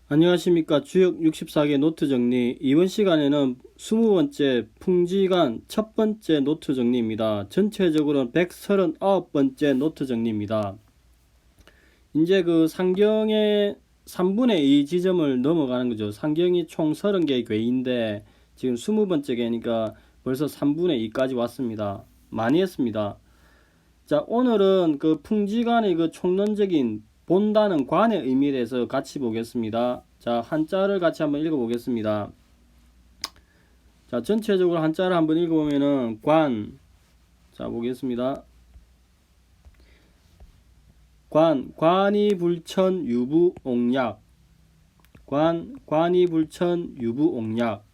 안녕하십니까. 주역 64개 노트 정리. 이번 시간에는 20번째 풍지간 첫 번째 노트 정리입니다. 전체적으로는 139번째 노트 정리입니다. 이제 그 상경의 3분의 2 지점을 넘어가는 거죠. 상경이 총 30개의 궤인데 지금 20번째 궤니까 벌써 3분의 2까지 왔습니다. 많이 했습니다. 자, 오늘은 그 풍지간의 그 총론적인 본다는 관의 의미에 대해서 같이 보겠습니다. 자, 한자를 같이 한번 읽어보겠습니다. 자, 전체적으로 한자를 한번 읽어보면은 관. 자, 보겠습니다. 관이 불천 유부 옥약. 관이 불천 유부 옥약.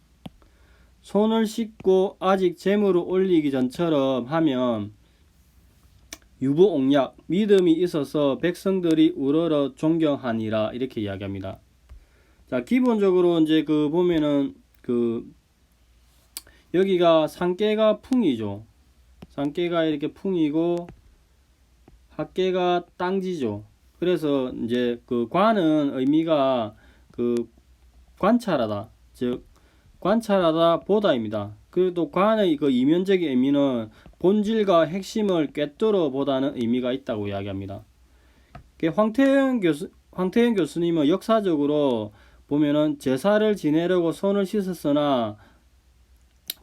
손을 씻고 아직 재물을 올리기 전처럼 하면 유부옥약, 믿음이 있어서 백성들이 우러러 존경하니라, 이렇게 이야기합니다. 자, 기본적으로 이제 그 보면은 여기가 상계가 풍이죠. 상계가 이렇게 풍이고 학계가 땅지죠. 그래서 이제 그 관은 의미가 그 관찰하다, 즉 관찰하다 보다입니다. 그리고 관의 그 이면적인 의미는 본질과 핵심을 꿰뚫어 보다는 의미가 있다고 이야기합니다. 황태현 교수님은 역사적으로 보면은 제사를 지내려고 손을 씻었으나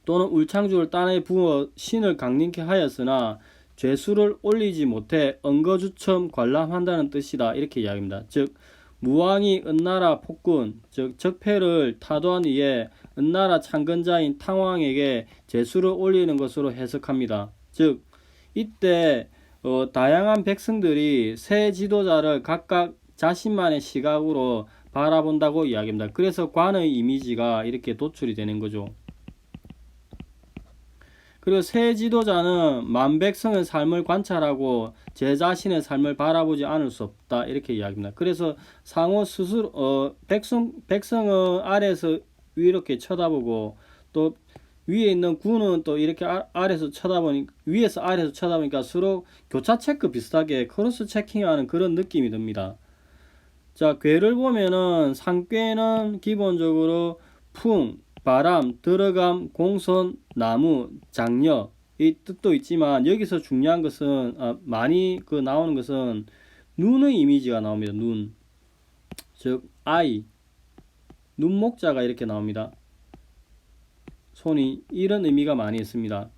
또는 울창주를 땅에 부어 신을 강림케 하였으나 죄수를 올리지 못해 언거주첨 관람한다는 뜻이다, 이렇게 이야기합니다. 즉 무왕이 은나라 폭군, 즉 적폐를 타도한 이에 은나라 창건자인 탕왕에게 제수를 올리는 것으로 해석합니다. 즉 이때 다양한 백성들이 새 지도자를 각각 자신만의 시각으로 바라본다고 이야기합니다. 그래서 관의 이미지가 이렇게 도출이 되는 거죠. 그리고 새 지도자는 만백성의 삶을 관찰하고 제 자신의 삶을 바라보지 않을 수 없다, 이렇게 이야기합니다. 그래서 상호 스스로 백성의 아래에서 이렇게 쳐다보고 또 위에 있는 군은 또 이렇게 아래에서 쳐다보니까, 위에서 아래에서 쳐다보니까 서로 교차 체크 비슷하게 크로스 체킹하는 그런 느낌이 듭니다. 자, 궤를 보면은 상궤는 기본적으로 풍, 바람, 들어감, 공선, 나무, 장려 이 뜻도 있지만 여기서 중요한 것은 많이 나오는 것은 눈의 이미지가 나옵니다. 눈, 즉 아이, 눈목자가 이렇게 나옵니다. 손이, 이런 의미가 많이 있습니다.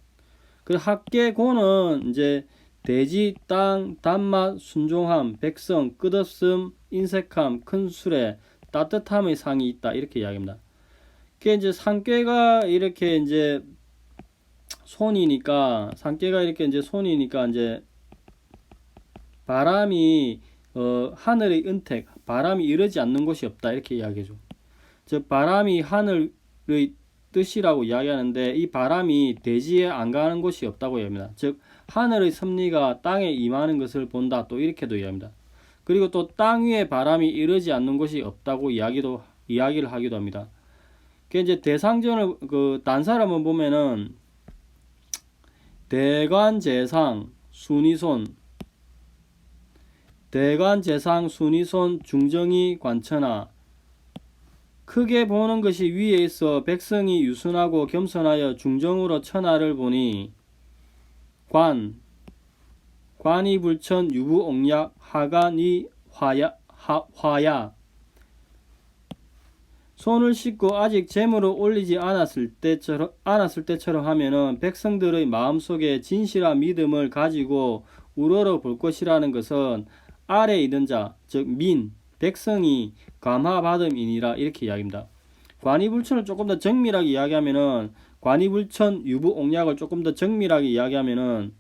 그 학계고는 이제 대지, 땅, 단맛, 순종함, 백성, 끝없음, 인색함, 큰 수레, 따뜻함의 상이 있다, 이렇게 이야기합니다. 그게 이제 상궤가 이렇게 이제 손이니까, 상궤가 이렇게 이제 손이니까 이제 바람이 하늘의 은택, 바람이 이르지 않는 곳이 없다, 이렇게 이야기해줘. 즉 바람이 하늘의 뜻이라고 이야기하는데 이 바람이 대지에 안 가는 곳이 없다고 이야기합니다. 즉 하늘의 섭리가 땅에 임하는 것을 본다, 또 이렇게도 이야기합니다. 그리고 또 땅 위에 바람이 이르지 않는 곳이 없다고 이야기를 하기도 합니다. 그 이제 대상전을 단사를 한번 보면은 대관재상 순위손, 대관재상 순위손 중정이 관천하. 크게 보는 것이 위에 있어 백성이 유순하고 겸손하여 중정으로 천하를 보니 관이 불천 유부옥약 하간이 화야. 손을 씻고 아직 재물을 올리지 않았을 때처럼 하면은 백성들의 마음속에 진실한 믿음을 가지고 우러러 볼 것이라는 것은 아래에 있는 자, 즉 백성이 감화받음이니라, 이렇게 이야기합니다. 관이불천을 조금 더 정밀하게 이야기하면은, 관이불천 유부옥약을 조금 더 정밀하게 이야기하면은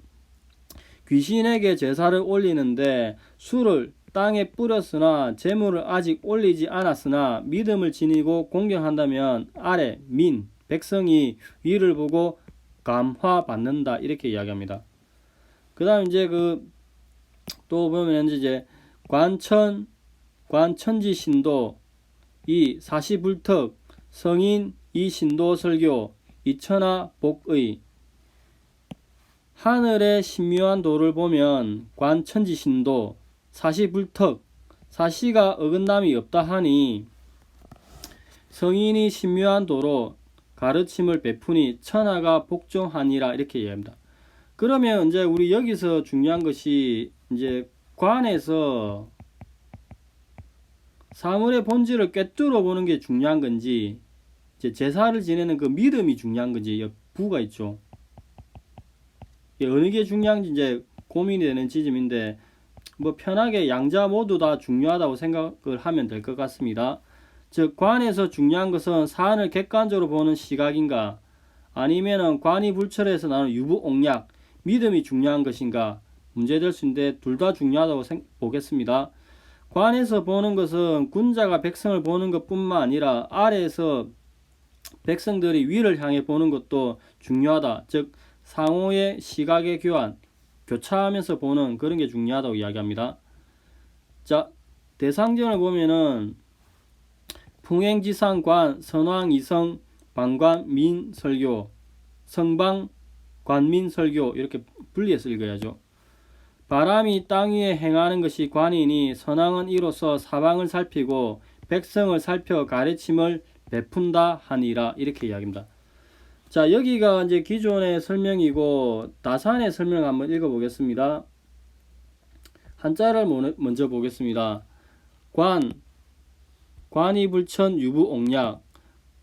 귀신에게 제사를 올리는데 술을 땅에 뿌렸으나 재물을 아직 올리지 않았으나 믿음을 지니고 공경한다면 아래 백성이 위를 보고 감화받는다, 이렇게 이야기합니다. 그 다음 이제 또 보면 이제 관천지신도 이 사시불특 성인 이 신도설교 이천하 복의. 하늘의 신묘한 도를 보면 관천지신도 사시불특, 사시가 어긋남이 없다 하니 성인이 신묘한 도로 가르침을 베푸니 천하가 복종하니라 이렇게 이야기합니다. 그러면 이제 우리 여기서 중요한 것이 이제 관에서 사물의 본질을 꿰뚫어 보는 게 중요한 건지 이제 제사를 지내는 그 믿음이 중요한 건지 부가 있죠. 어느 게 중요한지 이제 고민이 되는 지점인데 뭐 편하게 양자 모두 다 중요하다고 생각을 하면 될 것 같습니다. 즉 관에서 중요한 것은 사안을 객관적으로 보는 시각인가 아니면은 관이 불철해서 나는 유부옥약 믿음이 중요한 것인가 문제될 수 있는데 둘 다 중요하다고 보겠습니다. 관에서 보는 것은 군자가 백성을 보는 것뿐만 아니라 아래에서 백성들이 위를 향해 보는 것도 중요하다. 즉 상호의 시각의 교환, 교차하면서 보는 그런 게 중요하다고 이야기합니다. 자, 대상전을 보면은 풍행지상 관, 선왕 이성, 방관 민 설교, 성방 관민 설교 이렇게 분리해서 읽어야죠. 바람이 땅 위에 행하는 것이 관이니 선왕은 이로써 사방을 살피고 백성을 살펴 가르침을 베푼다 하니라 이렇게 이야기합니다. 자, 여기가 이제 기존의 설명이고 다산의 설명 한번 읽어보겠습니다. 한자를 먼저 보겠습니다. 관이 불천 유부옥약.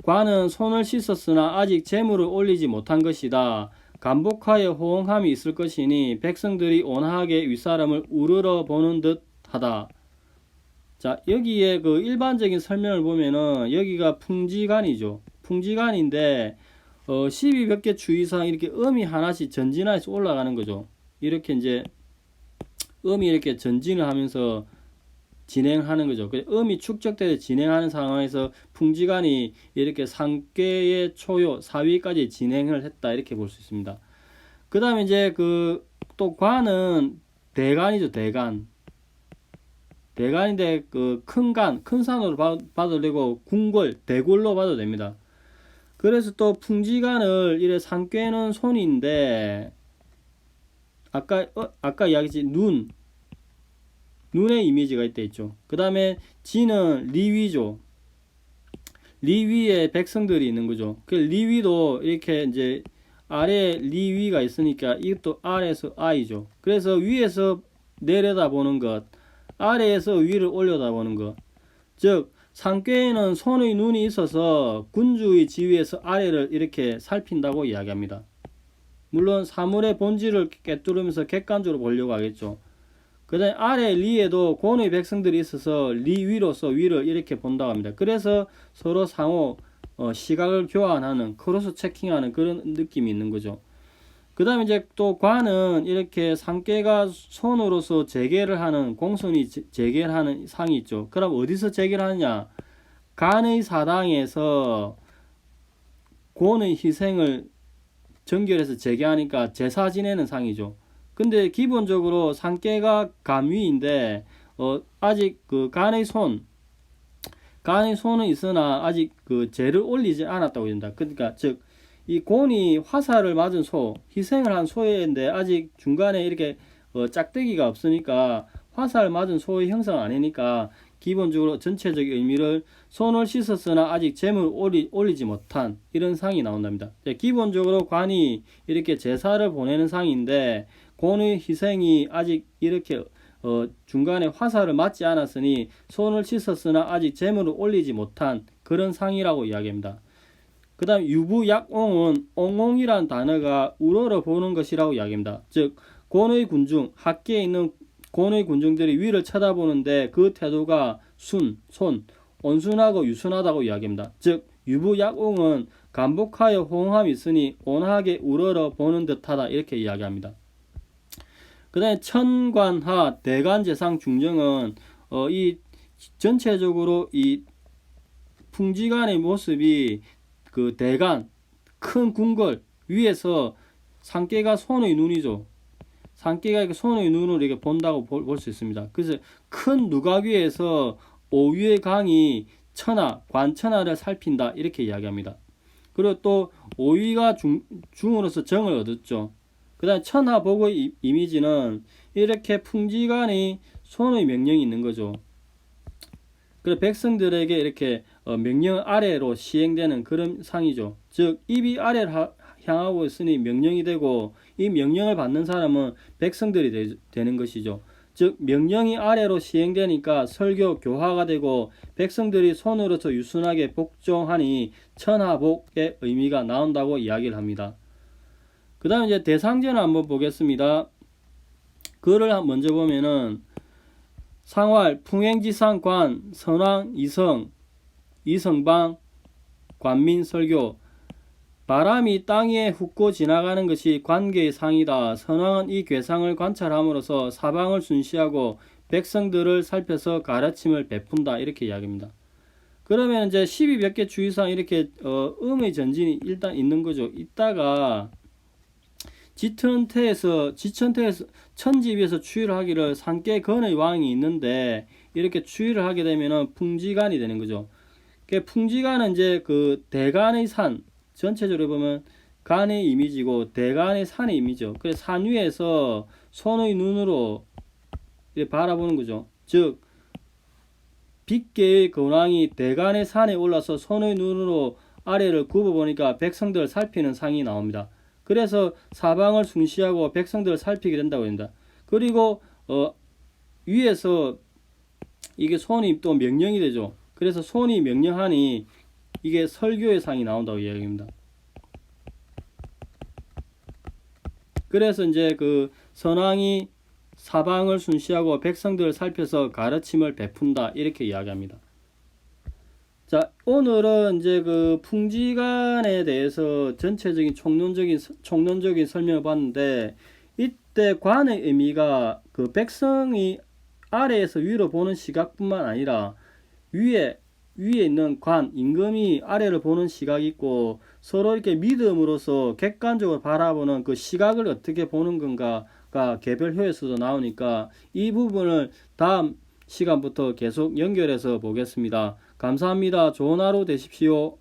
관은 손을 씻었으나 아직 재물을 올리지 못한 것이다. 간복하여 호응함이 있을 것이니 백성들이 온화하게 윗사람을 우러러 보는 듯 하다. 자, 여기에 그 일반적인 설명을 보면은 여기가 풍지관이죠. 풍지관인데 12몇 개 주의사항 이렇게 음이 하나씩 전진해서 올라가는 거죠. 이렇게 이제 음이 이렇게 전진을 하면서 진행하는 거죠. 음이 축적돼서 진행하는 상황에서 풍지관이 이렇게 상계의 초요 4위까지 진행을 했다 이렇게 볼 수 있습니다. 그 다음에 이제 또 관은 대관이죠. 대관인데 큰 산으로 봐도 되고 대골로 봐도 됩니다. 그래서 또 풍지관을 이래 상꿰는 손인데 아까 이야기했지 눈의 이미지가 있다 있죠. 그 다음에 지는 리위죠. 리위에 백성들이 있는 거죠. 그 리위도 이렇게 이제 아래에 리위가 있으니까 이것도 아래에서 아이죠. 그래서 위에서 내려다보는 것, 아래에서 위를 올려다보는 것. 즉 상궤에는 손의 눈이 있어서 군주의 지위에서 아래를 이렇게 살핀다고 이야기합니다. 물론 사물의 본질을 꿰뚫으면서 객관적으로 보려고 하겠죠. 그 다음에 아래 리에도 고의 백성들이 있어서 리 위로서 위를 이렇게 본다고 합니다. 그래서 서로 상호 시각을 교환하는 크로스 체킹하는 그런 느낌이 있는 거죠. 그 다음에 이제 또 관은 이렇게 상계가 손으로서 재계를 하는 공손이 재계를 하는 상이 있죠. 그럼 어디서 재계를 하느냐? 간의 사당에서 곤의 희생을 정결해서 재계하니까 제사 지내는 상이죠. 근데 기본적으로 상계가 감위인데 아직 간의 손은 있으나 아직 제를 올리지 않았다고 된다. 그러니까 즉 이 곤이 화살을 맞은 소, 희생을 한 소인데 아직 중간에 이렇게 짝대기가 없으니까 화살 맞은 소의 형상 아니니까 기본적으로 전체적인 의미를 손을 씻었으나 아직 재물을 올리지 못한 이런 상이 나온답니다. 기본적으로 관이 이렇게 제사를 보내는 상인데 곤의 희생이 아직 이렇게 중간에 화살을 맞지 않았으니 손을 씻었으나 아직 재물을 올리지 못한 그런 상이라고 이야기합니다. 그 다음 유부약옹은 옹옹이란 단어가 우러러 보는 것이라고 이야기합니다. 즉 곤의 군중, 학계에 있는 곤의 군중들이 위를 쳐다보는데 그 태도가 온순하고 유순하다고 이야기합니다. 즉 유부약옹은 간복하여 호응함이 있으니 온화하게 우러러 보는 듯하다 이렇게 이야기합니다. 그 다음에 천관하 대관재상 중정은 이 전체적으로 이 풍지관의 모습이 대관 큰 궁궐 위에서 상계가 손의 눈이죠. 상계가 이렇게 손의 눈으로 이렇게 본다고 볼 수 있습니다. 그래서 큰 누각 위에서 오위의 강이 관천하를 살핀다 이렇게 이야기합니다. 그리고 또 오위가 중으로서 정을 얻었죠. 그 다음에 천하복의 이미지는 이렇게 풍지관의 손의 명령이 있는 거죠. 그래 백성들에게 이렇게 명령 아래로 시행되는 그런 상이죠. 즉 입이 아래를 향하고 있으니 명령이 되고 이 명령을 받는 사람은 백성들이 되는 것이죠. 즉 명령이 아래로 시행되니까 설교 교화가 되고 백성들이 손으로서 유순하게 복종하니 천하복의 의미가 나온다고 이야기를 합니다. 그 다음에 이제 대상전을 한번 보겠습니다. 그를 먼저 보면은 상활, 풍행지상, 관, 선왕, 이성, 이성방, 관민, 설교. 바람이 땅 위에 훑고 지나가는 것이 관계의 상이다. 선왕은 이 괴상을 관찰함으로써 사방을 순시하고 백성들을 살펴서 가르침을 베푼다. 이렇게 이야기합니다. 그러면 이제 12몇 개 주의사항 이렇게 음의 전진이 일단 있는 거죠. 이따가 지천태에서 천지위에서 추위를 하기를 산께 건의 왕이 있는데 이렇게 추위를 하게 되면은 풍지간이 되는 거죠. 풍지간은 이제 그 대간의 산 전체적으로 보면 간의 이미지고 대간의 산의 이미지죠. 그래서 산 위에서 손의 눈으로 이렇게 바라보는 거죠. 즉 빛계의 근왕이 대간의 산에 올라서 손의 눈으로 아래를 굽어보니까 백성들을 살피는 상이 나옵니다. 그래서 사방을 순시하고 백성들을 살피게 된다고 합니다. 그리고 위에서 이게 손이 또 명령이 되죠. 그래서 손이 명령하니 이게 설교의 상이 나온다고 이야기합니다. 그래서 이제 그 선왕이 사방을 순시하고 백성들을 살펴서 가르침을 베푼다 이렇게 이야기합니다. 자, 오늘은 이제 그 풍지간에 대해서 전체적인 총론적인 설명을 봤는데 이때 관의 의미가 그 백성이 아래에서 위로 보는 시각뿐만 아니라 위에 있는 관, 임금이 아래를 보는 시각이 있고 서로 이렇게 믿음으로써 객관적으로 바라보는 그 시각을 어떻게 보는 건가가 개별효에서도 나오니까 이 부분을 다음 시간부터 계속 연결해서 보겠습니다. 감사합니다. 좋은 하루 되십시오.